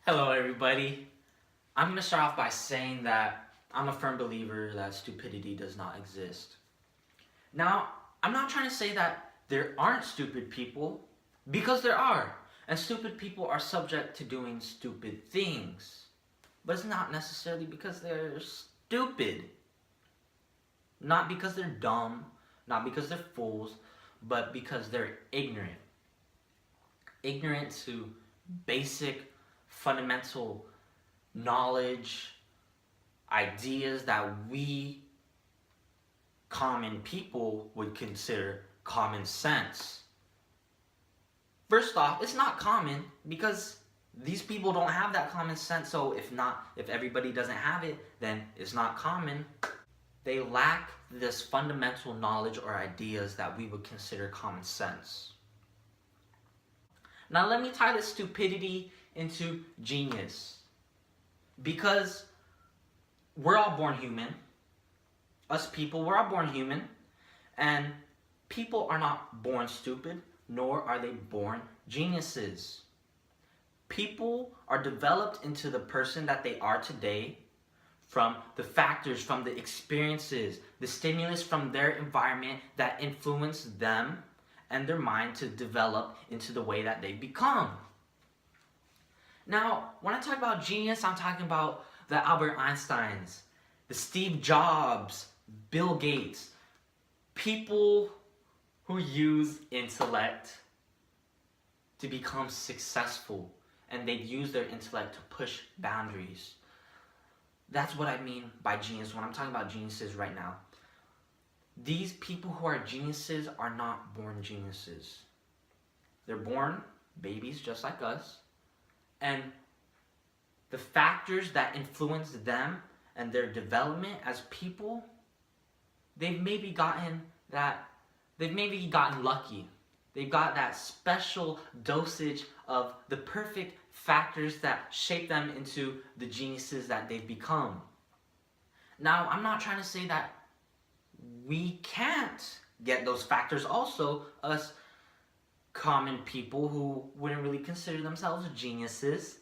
Hello, everybody. I'm going to start off by saying that I'm a firm believer that stupidity does not exist. Now, I'm not trying to say that there aren't stupid people, because there are. And stupid people are subject to doing stupid things. But it's not necessarily because they're stupid. Not because they're dumb, not because they're fools, but because they're ignorant. Ignorant to basic, fundamental knowledge, ideas that we common people would consider common sense. First off, it's not common because these people don't have that common sense. So if everybody doesn't have it, then it's not common. They lack this fundamental knowledge or ideas that we would consider common sense. Now let me tie this stupidity into genius. Because we're all born human. Us people, we're all born human. And people are not born stupid, nor are they born geniuses. People are developed into the person that they are today from the factors, from the experiences, the stimulus from their environment that influence them and their mind to develop into the way that they become. Now, when I talk about genius, I'm talking about the Albert Einsteins, the Steve Jobs, Bill Gates, people who use intellect to become successful, and they use their intellect to push boundaries. That's what I mean by genius when I'm talking about geniuses right now. These people who are geniuses are not born geniuses. They're born babies just like us. And the factors that influence them and their development as people, they've maybe gotten lucky. They've got that special dosage of the perfect factors that shape them into the geniuses that they've become. Now, I'm not trying to say that we can't get those factors also, us common people who wouldn't really consider themselves geniuses.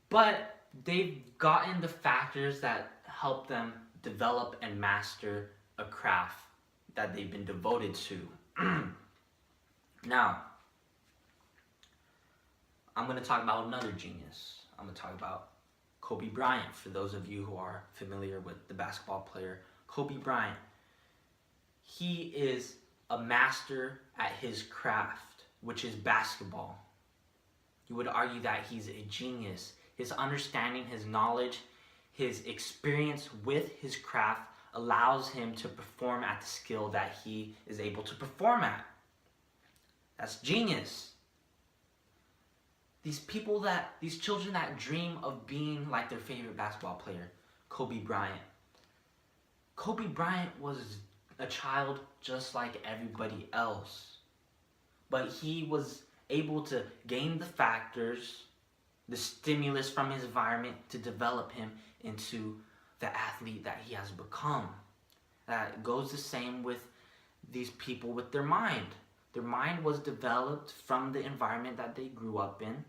But they've gotten the factors that help them develop and master a craft that they've been devoted to. Now, I'm going to talk about another genius. I'm going to talk about Kobe Bryant. For those of you who are familiar with the basketball player Kobe Bryant, he is a master at his craft, which is basketball. You would argue that he's a genius. His understanding, his knowledge, his experience with his craft allows him to perform at the skill that he is able to perform at. That's genius. These children that dream of being like their favorite basketball player, Kobe Bryant. Kobe Bryant was a child just like everybody else. But he was able to gain the factors, the stimulus from his environment to develop him into the athlete that he has become. That goes the same with these people with their mind. Their mind was developed from the environment that they grew up in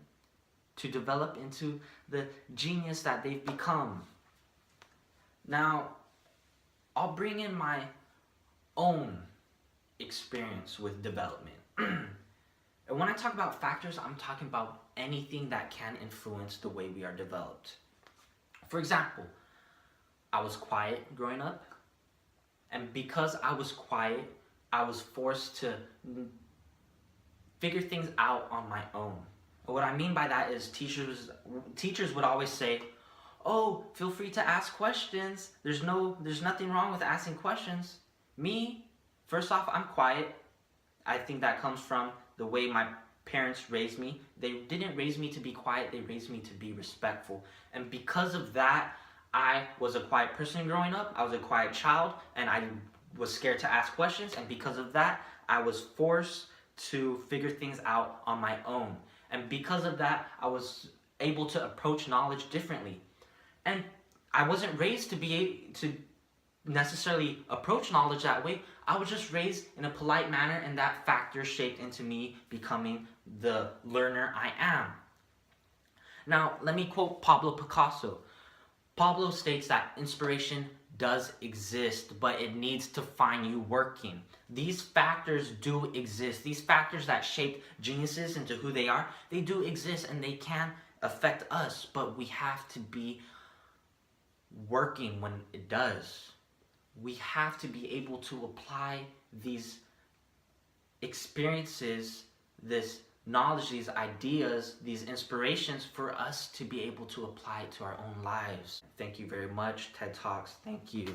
to develop into the genius that they've become. Now, I'll bring in my own experience with development. And when I talk about factors, I'm talking about anything that can influence the way we are developed. For example, I was quiet growing up, and because I was quiet, I was forced to figure things out on my own. And what I mean by that is teachers would always say, "Oh, feel free to ask questions. There's nothing wrong with asking questions." Me, first off, I'm quiet. I think that comes from the way my parents raised me. They didn't raise me to be quiet, they raised me to be respectful. And because of that, I was a quiet person growing up. I was a quiet child, and I was scared to ask questions. And because of that, I was forced to figure things out on my own. And because of that, I was able to approach knowledge differently. And I wasn't raised to necessarily approach knowledge that way. I was just raised in a polite manner, and that factor shaped into me becoming the learner I am. Now, let me quote Pablo Picasso. Pablo states that inspiration does exist, but it needs to find you working. These factors do exist. These factors that shape geniuses into who they are, they do exist and they can affect us, but we have to be working when it does. We have to be able to apply these experiences, this knowledge, these ideas, these inspirations for us to be able to apply it to our own lives. Thank you very much, TED Talks. Thank you.